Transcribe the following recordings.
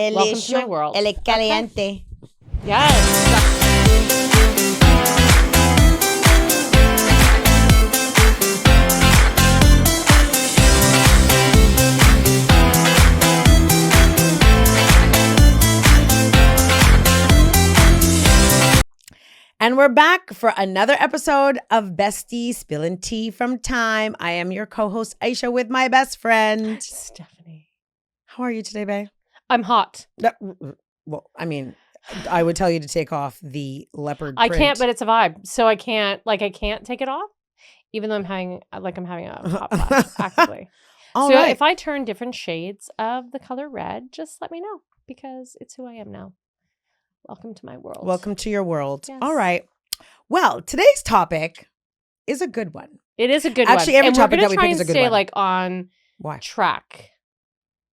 Welcome to my world. El caliente. Okay. Yes. And we're back for another episode of Bestie Spillin Tea from Time. I am your co-host Aisha with my best friend Stephanie. How are you today, babe? I'm hot. Well, I mean, I would tell you to take off the leopard I print. can't, but it's a vibe. So I can't take it off, even though I'm having a hot flash actively. All so right. if I turn different shades of the color red, just let me know because it's who I am now. Welcome to my world. Welcome to your world. Yes. All right. Well, today's topic is a good one. It is a good Actually, one. every And topic we're that gonna we try pick is and a good stay one. like on Why? track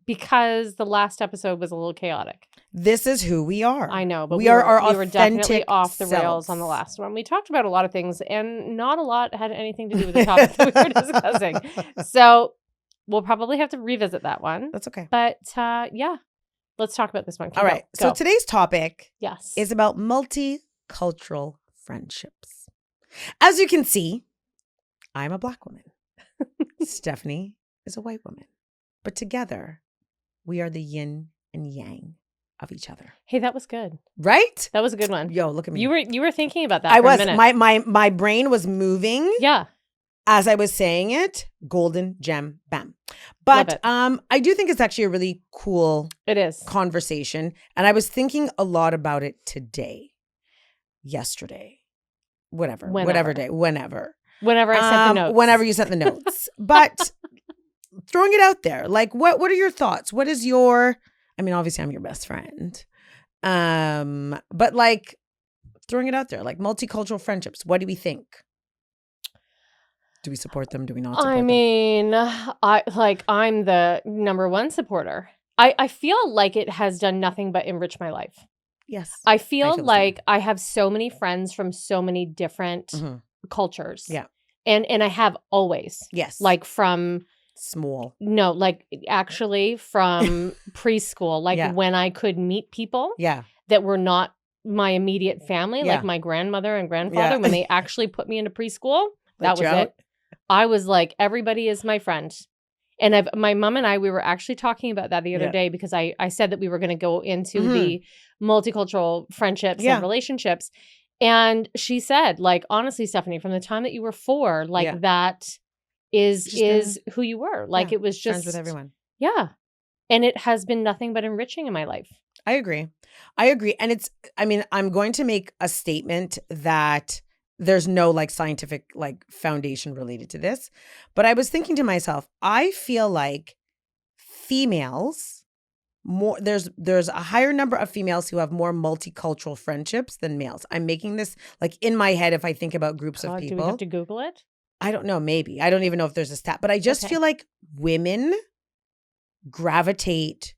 because the last episode was a little chaotic. This is who we are. I know, but we are our we were definitely authentic off the rails selves. on the last one. We talked about a lot of things, and not a lot had anything to do with the topic that we were discussing. So we'll probably have to revisit that one. That's okay. But yeah, let's talk about this one. All right. Go. So today's topic Yes. is about multicultural friendships. As you can see, I'm a Black woman. Stephanie is a white woman. But together, we are the yin and yang of each other. Hey, that was good. Right? That was a good one. Yo, look at me. You were thinking about that. I for was. a minute. My brain was moving. Yeah. As I was saying it. Golden gem, bam. But I do think it's actually a really cool It is. conversation. And I was thinking a lot about it today, yesterday, whenever day, whenever. Whenever I sent the notes. Whenever you sent the notes. But throwing it out there, like what are your thoughts? What is your, I mean, obviously I'm your best friend. But like throwing it out there, like multicultural friendships, what do we think? Do we support them? Do we not support them? I mean, I'm the number one supporter. I feel like it has done nothing but enrich my life. Yes. I feel the like same. I have so many friends from so many different cultures. Yeah. And I have always. Yes. Like from actually from preschool, like when I could meet people that were not my immediate family, like my grandmother and grandfather, when they actually put me into preschool, that was it. I was like, everybody is my friend. And my mom and I, we were actually talking about that the other day because I said that we were going to go into the multicultural friendships and relationships. And she said, like, honestly, Stephanie, from the time that you were 4, like that is who you were. Like it was just friends with everyone. Yeah. And it has been nothing but enriching in my life. I agree. And I'm going to make a statement that there's no like scientific like foundation related to this, but I was thinking to myself, I feel like females there's a higher number of females who have more multicultural friendships than males. I'm making this like in my head if I think about groups of people. Do we have to Google it? I don't know, maybe. I don't even know if there's a stat, but I just feel like women gravitate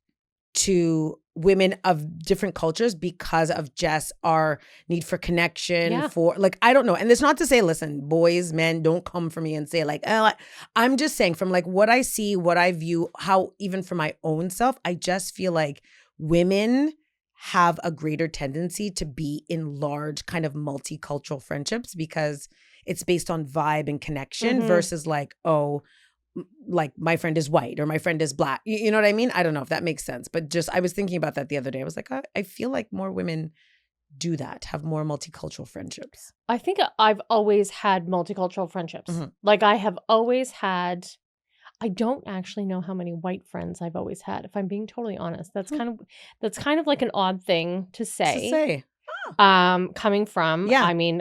to women of different cultures because of just our need for connection for like, I don't know. And it's not to say, listen, boys, men, don't come for me and say like, oh, I'm just saying from like what I see, what I view, how even for my own self, I just feel like women have a greater tendency to be in large kind of multicultural friendships because it's based on vibe and connection versus like, oh, like my friend is white or my friend is Black. You know what I mean? I don't know if that makes sense, but just I was thinking about that the other day. I was like, I feel like more women do that, have more multicultural friendships. I think I've always had multicultural friendships. Like I have always had, I don't actually know how many white friends I've always had. If I'm being totally honest, that's kind of like an odd thing to say. Coming from, I mean,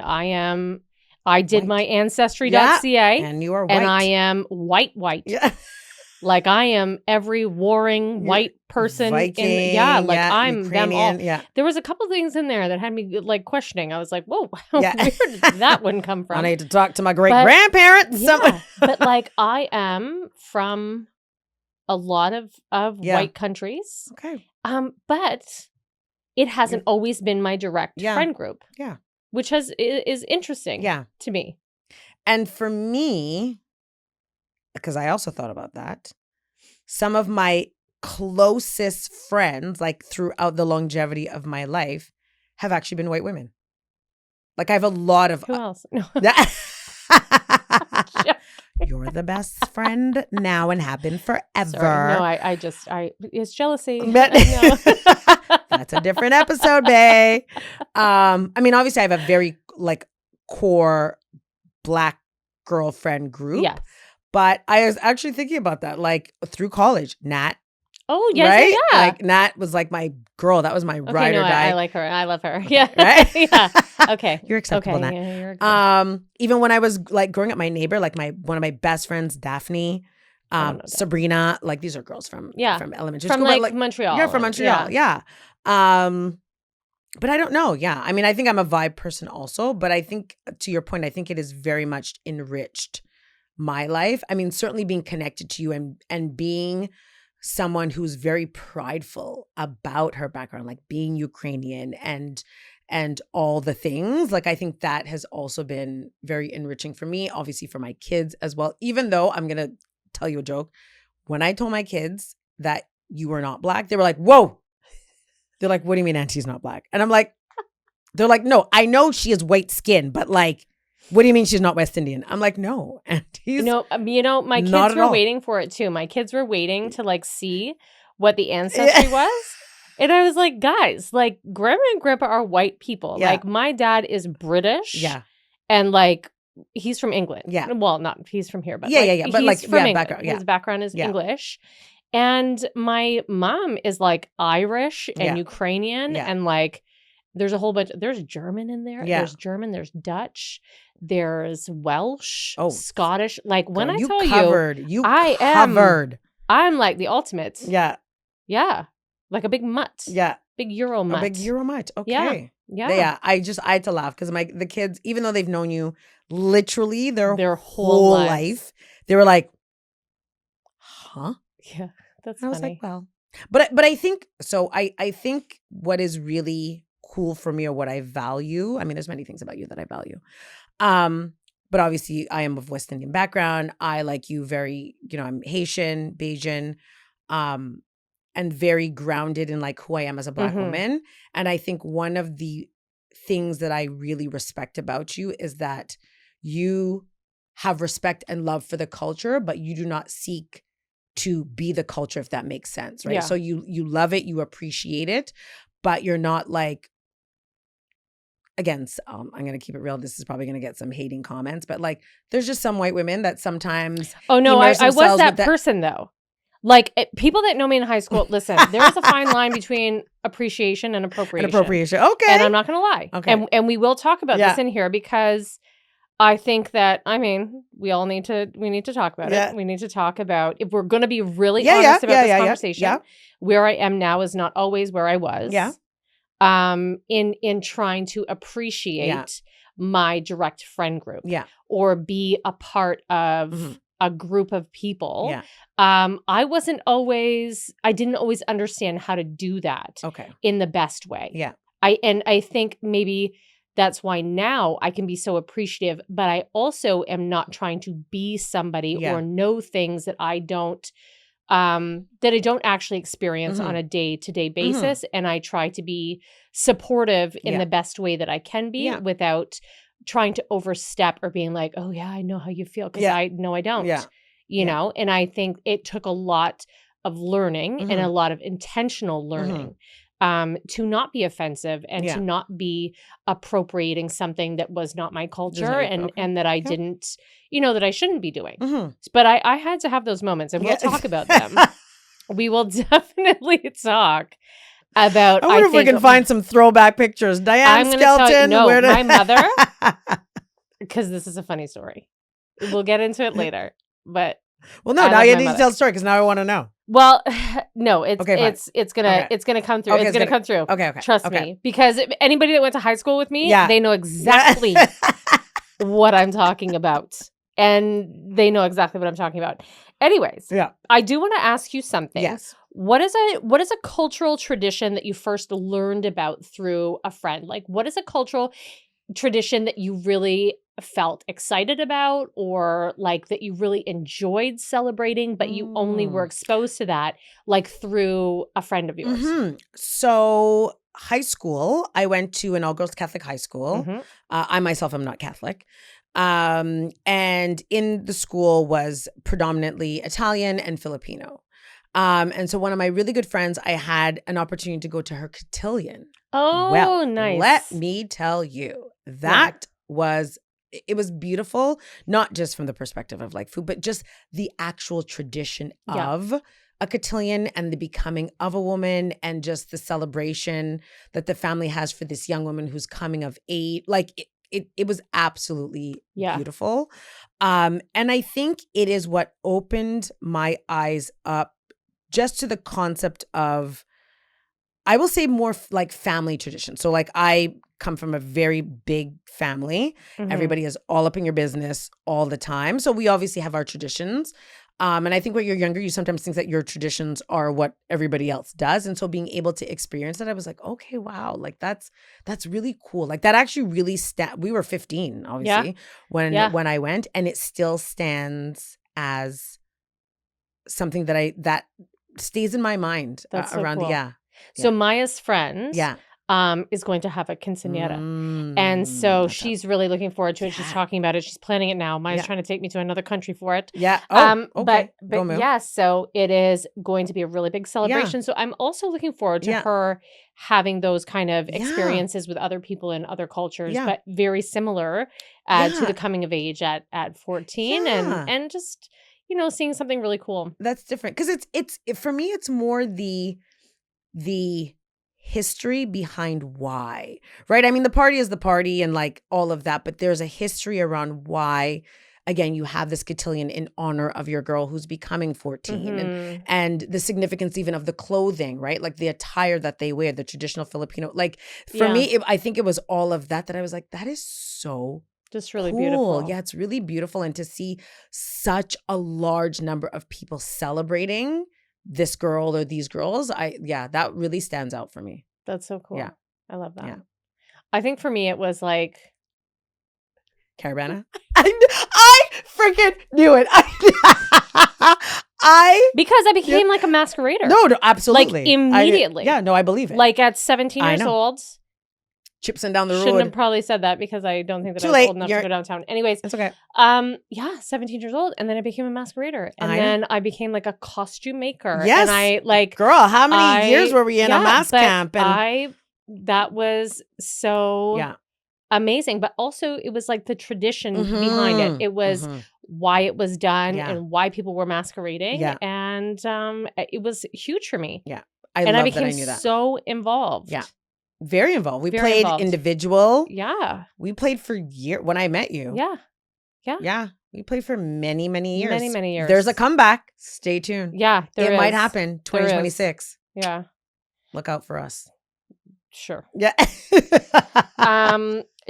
I did my ancestry.ca and you are white. And I am white. Yeah. Like I am every warring white person. Viking, I'm Ukrainian, them all. Yeah. There was a couple things in there that had me like questioning. I was like, whoa, where did that one come from? I need to talk to my great grandparents. Yeah, but like I am from a lot of white countries. Okay. But it hasn't always been my direct friend group. Yeah. Which is interesting to me. And for me, because I also thought about that, some of my closest friends, like throughout the longevity of my life, have actually been white women. Like I have a lot of. Who else? No. You're the best friend now and have been forever. Sorry. No, it's jealousy. That's a different episode, babe. I mean, obviously I have a very like core Black girlfriend group. Yes. But I was actually thinking about that, like through college, Nat. Oh, yes, right? Yeah. Like Nat was like my girl. That was my ride or die. I like her. I love her. Yeah. Right? Yeah. Okay. You're acceptable, Nat. Yeah, you're acceptable. Even when I was like growing up, my neighbor, like one of my best friends, Daphne, Sabrina, like these are girls from elementary school. From like Montreal. Yeah, from Montreal. Yeah. But I don't know. Yeah. I mean, I think I'm a vibe person also, but I think to your point, I think it has very much enriched my life. I mean, certainly being connected to you and being someone who's very prideful about her background, like being Ukrainian and all the things. Like, I think that has also been very enriching for me, obviously for my kids as well. Even though I'm going to tell you a joke. When I told my kids that you were not Black, they were like, whoa. They're like, what do you mean Auntie's not Black? And I'm like, they're like, no, I know she is white skin, but like, what do you mean she's not West Indian? I'm like, no, Auntie's my kids were waiting for it too. My kids were waiting to like see what the ancestry was. And I was like, guys, like Grandma and Grandpa are white people. Yeah. Like my dad is British. Yeah. And like, he's from England. Yeah. Well, he's from here, but But like, from England. Background. Yeah. His background is English. And my mom is like Irish and Ukrainian. And like, there's a whole bunch. There's German in there. Yeah. There's German. There's Dutch. There's Welsh. Oh, Scottish. Like when I tell you, I'm like the ultimate. Yeah. Yeah. Like a big mutt. Yeah. Big Euro mutt. A big Euro mutt. Okay. Yeah. Yeah. Yeah. I had to laugh because the kids, even though they've known you literally their whole life, they were like, huh? Yeah. That's funny. I was funny. like, well, but I think, so I think what is really cool for me or what I value, I mean, there's many things about you that I value. But obviously I am of West Indian background. I, like you, very, I'm Haitian, Bajan, and very grounded in like who I am as a Black woman. And I think one of the things that I really respect about you is that you have respect and love for the culture, but you do not seek to be the culture, if that makes sense, right? Yeah. So you love it, you appreciate it, but you're not like, again, I'm going to keep it real. This is probably going to get some hating comments, but like, there's just some white women that sometimes. Oh no, I was that person though. Like people that know me in high school, listen, there is a fine line between appreciation and appropriation. Okay. And I'm not going to lie. Okay. And we will talk about this in here because I think that, I mean, we need to talk about it. We need to talk about, if we're going to be really honest about this conversation, where I am now is not always where I was. Yeah. In trying to appreciate my direct friend group. Yeah. Or be a part of a group of people. Yeah. I didn't always understand how to do that in the best way. Yeah. I think maybe that's why now I can be so appreciative, but I also am not trying to be somebody or know things that I don't actually experience on a day-to-day basis. And I try to be supportive in the best way that I can be without trying to overstep or being like, oh yeah, I know how you feel. Because I know I don't, you know? And I think it took a lot of learning and a lot of intentional learning to not be offensive and to not be appropriating something that was not my culture and that I didn't, that I shouldn't be doing. But I had to have those moments, and we'll talk about them. We will definitely talk about. I wonder if we can find some throwback pictures. Diane Skelton. My mother, because this is a funny story. We'll get into it later. But now you need to tell the story because now I want to know. Well, no, it's gonna come through. It's gonna come through. Okay. Trust me, because anybody that went to high school with me, they know exactly what I'm talking about, and they know exactly what I'm talking about. Anyways, I do want to ask you something. Yes. What is a cultural tradition that you first learned about through a friend? Like, what is a cultural tradition that you really felt excited about, or like that you really enjoyed celebrating, but you only were exposed to that like through a friend of yours? So high school, I went to an all-girls Catholic high school. I myself am not Catholic. And in the school was predominantly Italian and Filipino. And so one of my really good friends, I had an opportunity to go to her cotillion. Oh, well, nice. Let me tell you, that was, it was beautiful, not just from the perspective of like food, but just the actual tradition of a cotillion and the becoming of a woman, and just the celebration that the family has for this young woman who's coming of age. Like it was absolutely beautiful. And I think it is what opened my eyes up just to the concept of, I will say, more like family tradition. So like I come from a very big family. Everybody is all up in your business all the time. So we obviously have our traditions. And I think when you're younger, you sometimes think that your traditions are what everybody else does. And so being able to experience that, I was like, okay, wow, like that's really cool. Like that actually really we were 15, obviously, when I went, and it still stands as something that stays in my mind around cool. So Maya's friend is going to have a quinceañera. And so she's really looking forward to it. She's talking about it. She's planning it now. Maya's trying to take me to another country for it. Yeah. Oh, okay. But so it is going to be a really big celebration. So I'm also looking forward to her having those kind of experiences with other people in other cultures, but very similar to the coming of age at 14 and just, seeing something really cool. That's different. Because it's for me, it's more the history behind why, right? I mean, the party is the party and like all of that, but there's a history around why, again, you have this cotillion in honor of your girl who's becoming 14 and the significance even of the clothing, right? Like the attire that they wear, the traditional Filipino, like for me, I think it was all of that I was like, that is so just really cool. Beautiful. Yeah, it's really beautiful. And to see such a large number of people celebrating this girl or these girls, that really stands out for me. That's so cool. Yeah. I love that. Yeah. I think for me, it was like Caravana. I freaking knew it. Because I became like a masquerader. No, absolutely. Like immediately. I believe it. Like at 17 years old. Chipsing down the road. Shouldn't have probably said that because I don't think that I was old enough to go downtown. Anyways. It's okay. 17 years old. And then I became a masquerader. And then I became like a costume maker. Yes. And I like. Girl, how many years were we in a mask camp? And that was so amazing. But also it was like the tradition behind it. It was why it was done and why people were masquerading. Yeah. And it was huge for me. Yeah. I became so involved. Yeah. Very involved. We played individual. Yeah. We played for years when I met you. Yeah. Yeah. Yeah. We played for many, many years. Many, many years. There's a comeback. Stay tuned. Yeah. It might happen. 2026. Yeah. Look out for us. Sure. Yeah.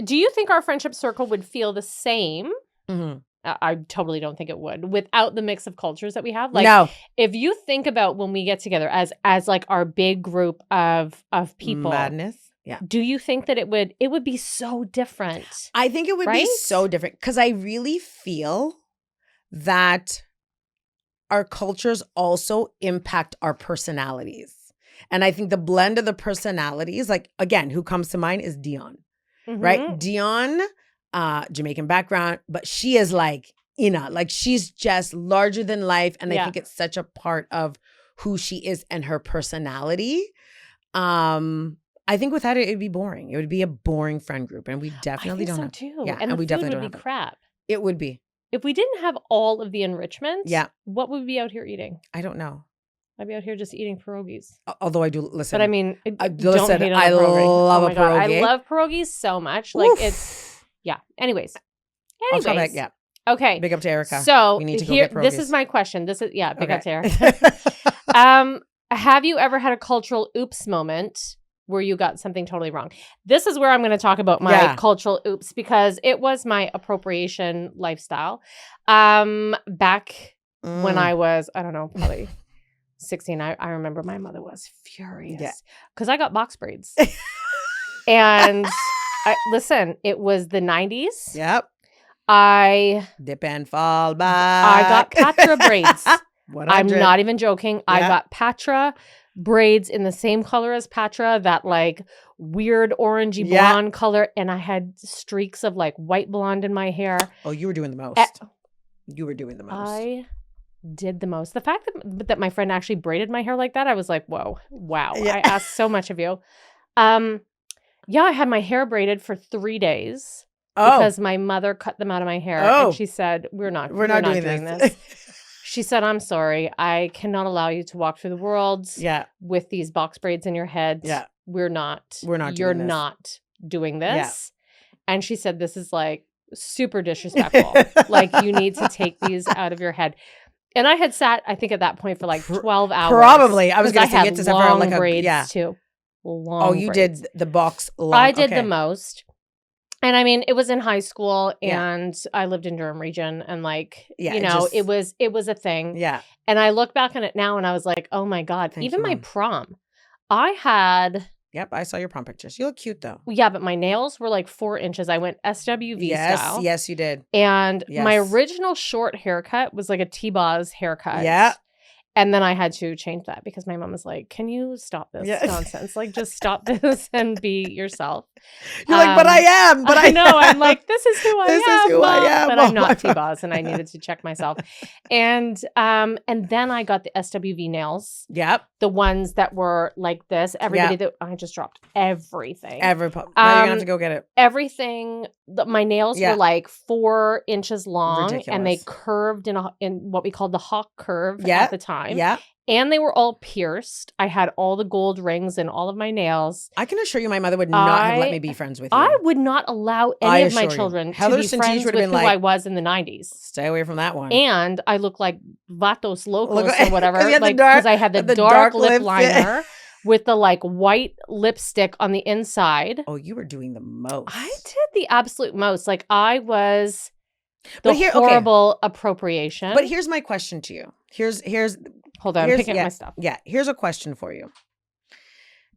Do you think our friendship circle would feel the same? I totally don't think it would without the mix of cultures that we have. Like, no. If you think about when we get together as like our big group of people, madness. Yeah. Do you think that it would be so different? I think it would be so different because I really feel that our cultures also impact our personalities. And I think the blend of the personalities, like, again, who comes to mind is Dion, right? Dion, Jamaican background, but she is like, like she's just larger than life. And I think it's such a part of who she is and her personality. I think without it, it'd be boring. It would be a boring friend group. And we definitely don't have. Too. Yeah, and we definitely would don't be have crap. It would be. If we didn't have all of the enrichment, what would we be out here eating? I don't know. I'd be out here just eating pierogies. Although I do listen. But I mean, I love a pierogi. I love pierogies so much. Like it's Anyways. Back, okay. Big up to Erica. So we need to go get pierogies. This is my question. Big up to Erica. Have you ever had a cultural oops moment where you got something totally wrong? This is where I'm going to talk about my cultural oops because it was my appropriation lifestyle. Back when I was, I don't know, probably 16, I remember my mother was furious because I got box braids. And listen, it was the 90s. Yep. I dip and fall back. I got Patra braids. 100. I'm not even joking. I got Patra braids in the same color as Patra, that like weird orangey blonde color. And I had streaks of like white blonde in my hair. Oh, you were doing the most. You were doing the most. I did the most. The fact that my friend actually braided my hair like that, I was like, whoa, wow. I asked so much of you. I had my hair braided for 3 days. Because my mother cut them out of my hair. And she said, we're not doing this. She said, I'm sorry. I cannot allow you to walk through the world with these box braids in your head. Yeah. You're not doing this. Yeah. And she said, this is like super disrespectful. Like you need to take these out of your head. And I had sat, I think at that point for like 12 hours. Probably. I was going to say, get to long like braids too. Long you braids. Did the box long. I did the most. And I mean, it was in high school and I lived in Durham region and like, it was a thing. Yeah. And I look back on it now and I was like, oh my God, even my prom, I had. Yep. I saw your prom pictures. You look cute though. Yeah. But my nails were like 4 inches. I went SWV style. Yes, you did. And my original short haircut was like a T-Boz haircut. Yeah. And then I had to change that because my mom was like, can you stop this nonsense? Like, just stop this and be yourself. You're like, but I am. But I know. I'm like, this is who I am. This is who I am. But I'm not T-Boz and I needed to check myself. And then I got the SWV nails. Yep. The ones that were like this. Everybody I just dropped everything. Now you're going to have to go get it. Everything. My nails were like 4 inches long. Ridiculous. And they curved in what we called the hawk curve at the time. Yeah. And they were all pierced. I had all the gold rings in all of my nails. I can assure you my mother would not have let me be friends with you. I would not allow any of my children to be friends with who I was in the 90s. Stay away from that one. And I look like Vatos Locos or whatever. Because I had the dark lip liner with the like white lipstick on the inside. Oh, you were doing the most. I did the absolute most. Like I was horrible appropriation. But here's my question to you. Hold on, I'm picking up my stuff. Yeah, here's a question for you.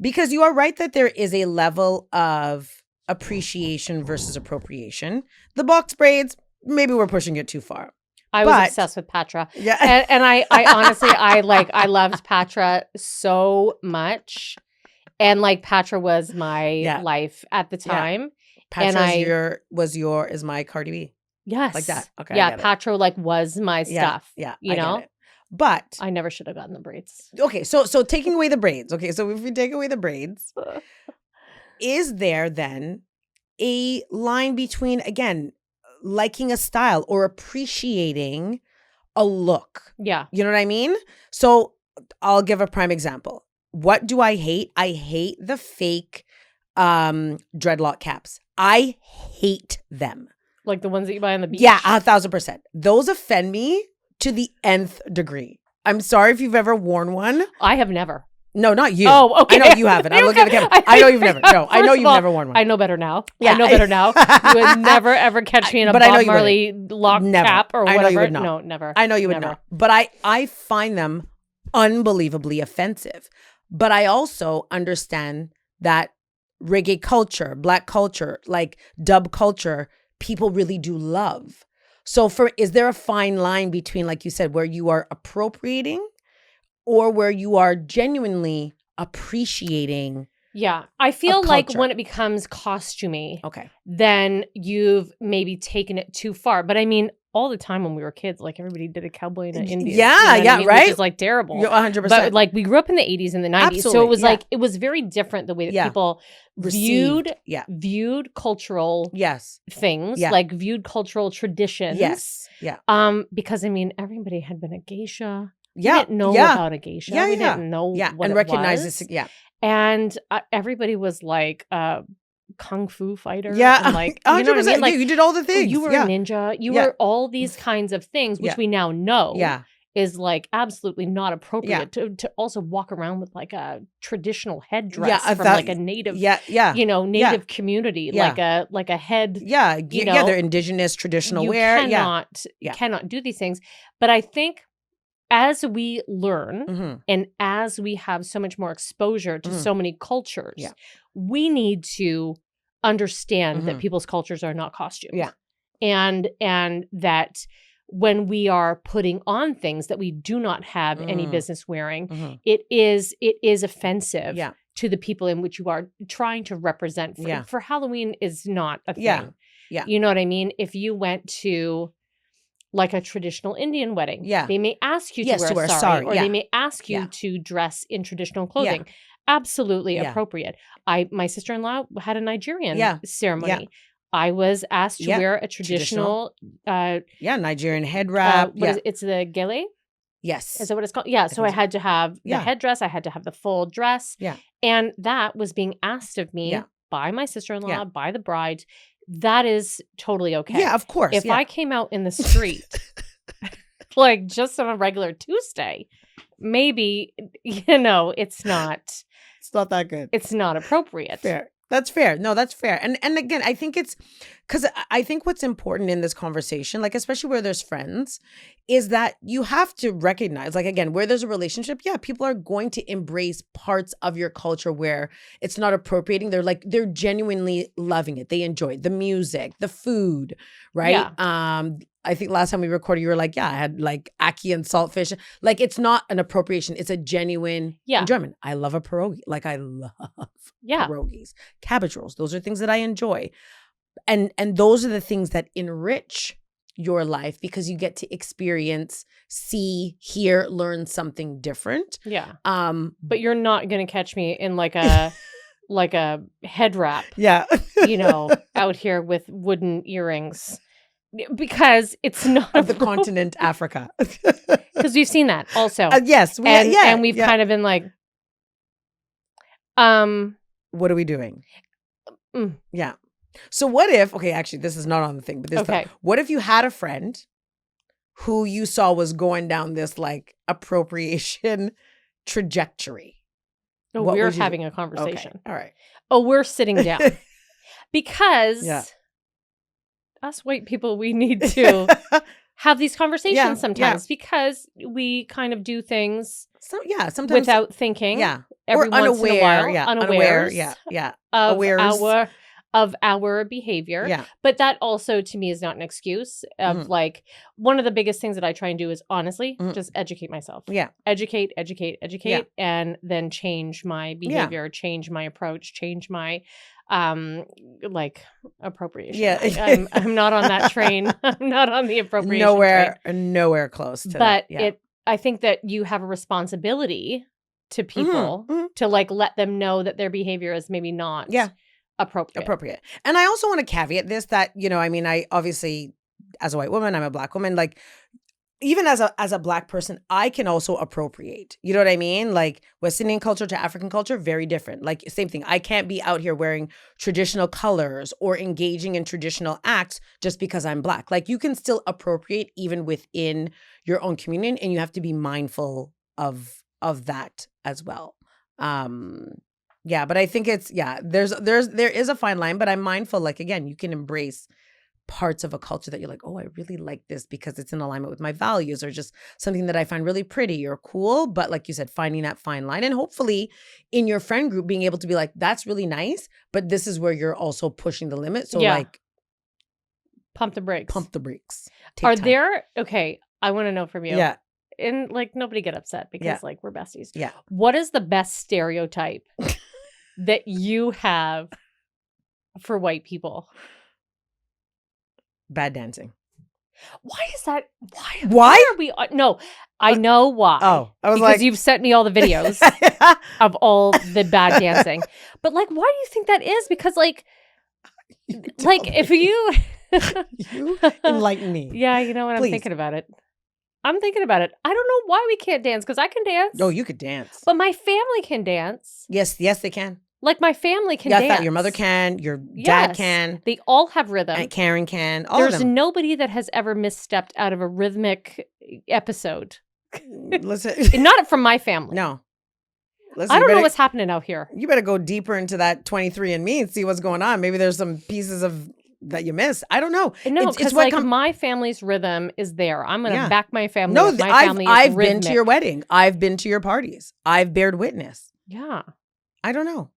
Because you are right that there is a level of appreciation versus appropriation. The box braids, maybe we're pushing it too far. I was obsessed with Patra. Yeah. And I honestly, I loved Patra so much. And like Patra was my life at the time. Patra is my Cardi B. Yes. Like that. Okay. Yeah, Patra like was my stuff. Yeah. You know? But I never should have gotten the braids. Okay, so taking away the braids. Okay, so if we take away the braids, is there then a line between, again, liking a style or appreciating a look? Yeah. You know what I mean? So I'll give a prime example. What do I hate? I hate the fake dreadlock caps. I hate them. Like the ones that you buy on the beach? Yeah, 1,000%. Those offend me to the nth degree. I'm sorry if you've ever worn one. I have never. No, not you. Oh, okay. I know you haven't. I'm looking at the camera. I know you've never. No, I know you've never worn one. I know better now. Yeah, I know better now. You would never ever catch me in a Bob Marley lock cap or whatever. I know you would not. No, never. I know you would not. But I find them unbelievably offensive. But I also understand that reggae culture, black culture, like dub culture, people really do love. So is there a fine line between, like you said, where you are appropriating or where you are genuinely appreciating? Yeah. I feel like when it becomes costumey, then you've maybe taken it too far. But I mean, all the time when we were kids, like everybody did a cowboy in an Indian. Yeah, you know right? Which is like terrible. 100%. But like we grew up in the 80s and the 90s. Absolutely. So it was like, it was very different the way that people viewed cultural things, like viewed cultural traditions. Yes. Yeah. Because I mean, everybody had been a geisha. Yeah. We didn't know about a geisha. We didn't know what and recognize this. Yeah. And everybody was like kung fu fighter. Yeah. And like, 100%. You know what I mean? Like, you did all the things. You were a ninja. You were all these kinds of things, which we now know is like absolutely not appropriate to also walk around with like a traditional headdress from like a native, native community, like a head. Yeah. They're indigenous traditional wear. Cannot do these things. But I think as we learn and as we have so much more exposure to so many cultures, we need to understand that people's cultures are not costumes. Yeah. and that when we are putting on things that we do not have any business wearing, it is offensive to the people in which you are trying to represent. For Halloween is not a thing. Yeah. You know what I mean? If you went to like a traditional Indian wedding, they may ask you to wear a sari, or they may ask you to dress in traditional clothing. Absolutely appropriate. My sister-in-law had a Nigerian ceremony. I was asked to wear a traditional Nigerian head wrap. What is it? It's the gele? Yes. Is that what it's called? Yeah. So I had to have the headdress. I had to have the full dress. Yeah. And that was being asked of me by my sister-in-law, by the bride. That is totally okay. Yeah, of course. If I came out in the street, like just on a regular Tuesday, maybe, it's not. It's not that good. It's not appropriate. Fair. That's fair. No, that's fair. And again, I think it's because I think what's important in this conversation, like especially where there's friends, is that you have to recognize, like again, where there's a relationship, people are going to embrace parts of your culture where it's not appropriating. They're genuinely loving it. They enjoy it. The music, the food, right? Yeah. I think last time we recorded, you were like, I had like ackee and saltfish. Like it's not an appropriation. It's a genuine enjoyment. I love a pierogi. Like I love pierogies, cabbage rolls. Those are things that I enjoy. And those are the things that enrich your life because you get to experience, see, hear, learn something different. Yeah. But you're not going to catch me in like a like a head wrap. Yeah. Out here with wooden earrings. Because it's not of the continent Africa. Because we've seen that also. Yes. And we've kind of been like, what are we doing? Yeah. So what if, okay, actually this is not on the thing, but this what if you had a friend who you saw was going down this like appropriation trajectory? Oh, we're having a conversation. Okay. All right. Oh, we're sitting down. Because us white people, we need to have these conversations sometimes because we kind of do things sometimes without thinking. Every or once in a while, unaware. Of our behavior. But that also to me is not an excuse of like one of the biggest things that I try and do is honestly just educate myself. Educate, and then change my behavior, change my approach, change my like appropriation. I'm not on that train. I'm not on the appropriation train. Nowhere close to that. But I think that you have a responsibility to people to like let them know that their behavior is maybe not appropriate. And I also want to caveat this that, I obviously as a white woman, I'm a Black woman, like even as a Black person, I can also appropriate. You know what I mean? Like West Indian culture to African culture, very different. Like same thing. I can't be out here wearing traditional colors or engaging in traditional acts just because I'm Black. Like you can still appropriate even within your own community, and you have to be mindful of that as well. But I think it's there is a fine line, but I'm mindful, like again, you can embrace parts of a culture that you're like, oh, I really like this because it's in alignment with my values or just something that I find really pretty or cool. But like you said, finding that fine line, and hopefully in your friend group being able to be like, that's really nice, but this is where you're also pushing the limit. So like pump the brakes. Take time. There, okay, I want to know from you. Yeah. And like nobody get upset because like we're besties. Yeah. What is the best stereotype that you have for white people? Bad dancing. Why is that? Why are we? No, I know why. Oh, I was because you've sent me all the videos of all the bad dancing. But like, why do you think that is? Because like if you you enlighten me. Yeah, you know what? Please. I'm thinking about it. I don't know why we can't dance because I can dance. No, you could dance. But my family can dance. Yes, they can. Like my family can dance. Yeah, your mother can, your dad can. They all have rhythm. Aunt Karen can. There's nobody that has ever misstepped out of a rhythmic episode. Listen, not from my family. No. Listen, I don't know what's happening out here. You better go deeper into that 23andMe and see what's going on. Maybe there's some pieces of that you missed. I don't know. No, because like my family's rhythm is there. I'm going to back my family. No, my family I've rhythmic. Been to your wedding. I've been to your parties. I've bared witness. Yeah. I don't know.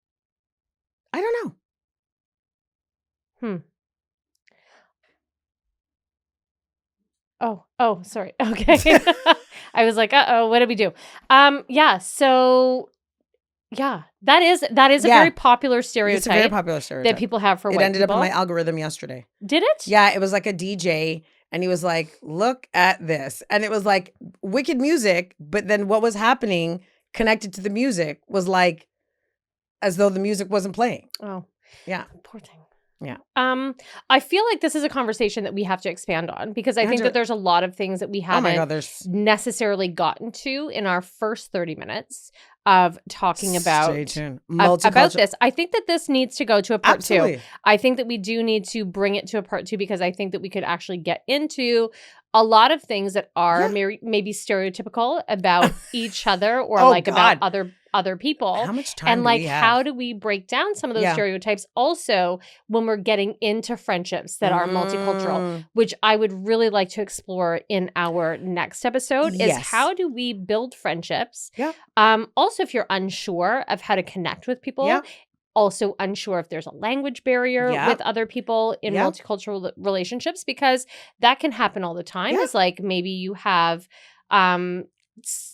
Oh, sorry. Okay. I was like, what did we do? Yeah. So yeah, that is a very popular stereotype. It's a very popular stereotype that people have for white people. It ended up in my algorithm yesterday. Did it? Yeah, it was like a DJ and he was like, look at this. And it was like wicked music, but then what was happening connected to the music was like as though the music wasn't playing. Oh. Yeah. Poor thing. Yeah. I feel like this is a conversation that we have to expand on because I think that there's a lot of things that we haven't necessarily gotten to in our first 30 minutes of talking about this. I think that this needs to go to a part 2. I think that we do need to bring it to a part 2 because I think that we could actually get into a lot of things that are maybe stereotypical about each other or about other people. How much time and do we have? How do we break down some of those stereotypes also when we're getting into friendships that are multicultural, which I would really like to explore in our next episode is how do we build friendships? Also, if you're unsure of how to connect with people, also unsure if there's a language barrier with other people in multicultural relationships, because that can happen all the time. It's like maybe you have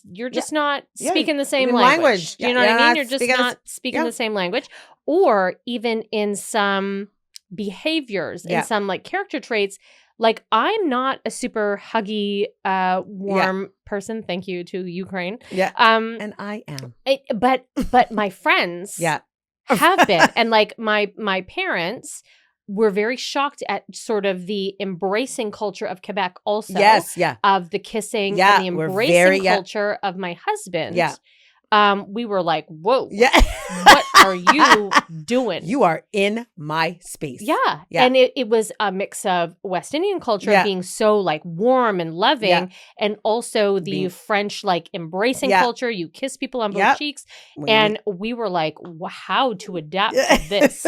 you're just not speaking the same language. You know what I mean? You're just not speaking the same language. Or even in some behaviors, in some like character traits, like I'm not a super huggy, warm person. Thank you to Ukraine. And I am. But my friends have been. And like my parents were very shocked at sort of the embracing culture of Quebec also. Of the kissing and the embracing culture of my husband. We were like, whoa, what are you doing? You are in my space. And it was a mix of West Indian culture being so like warm and loving and also the French like embracing culture. You kiss people on both cheeks. And we were like, how to adapt to this.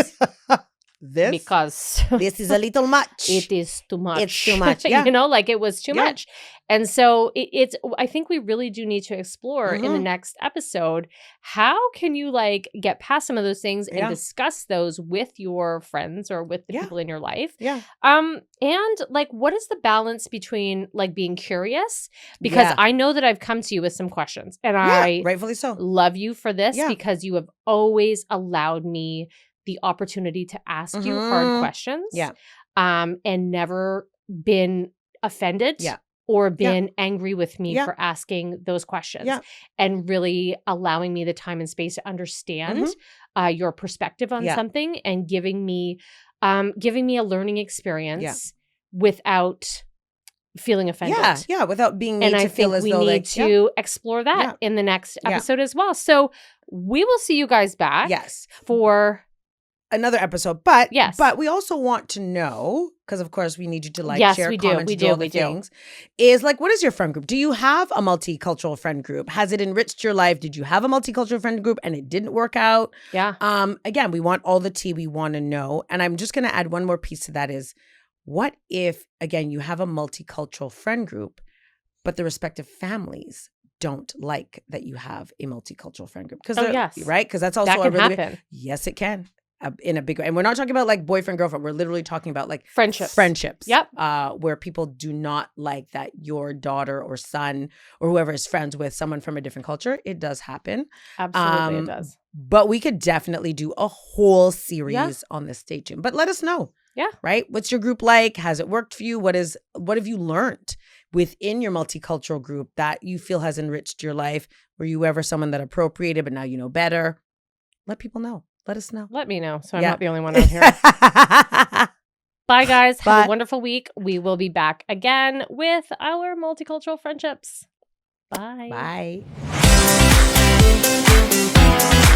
Because this is a little much. It is too much. It's too much. You know, like it was too much. And so it's, I think we really do need to explore in the next episode, how can you like get past some of those things and discuss those with your friends or with the people in your life? And like, what is the balance between like being curious? Because I know that I've come to you with some questions and I rightfully so love you for this because you have always allowed me the opportunity to ask you hard questions and never been offended or been angry with me for asking those questions and really allowing me the time and space to understand your perspective on something and giving me a learning experience without feeling offended. Without being made to feel as though we need to explore that in the next episode as well. So we will see you guys back for another episode, but we also want to know, because of course we need you to like, share, comment, do all the things. Is like, what is your friend group? Do you have a multicultural friend group? Has it enriched your life? Did you have a multicultural friend group and it didn't work out? Again, we want all the tea. We want to know, and I'm just going to add one more piece to that: is what if again you have a multicultural friend group, but the respective families don't like that you have a multicultural friend group? Because right, because that's also that can happen. Yes, it can. In a big way. And we're not talking about like boyfriend, girlfriend. We're literally talking about like friendships. Where people do not like that your daughter or son or whoever is friends with someone from a different culture. It does happen. Absolutely, it does. But we could definitely do a whole series on this. Stay tuned. But let us know. Right? What's your group like? Has it worked for you? What have you learned within your multicultural group that you feel has enriched your life? Were you ever someone that appropriated, but now you know better? Let people know. Let us know. Let me know so I'm not the only one out here. Bye, guys. Have a wonderful week. We will be back again with our multicultural friendships. Bye. Bye.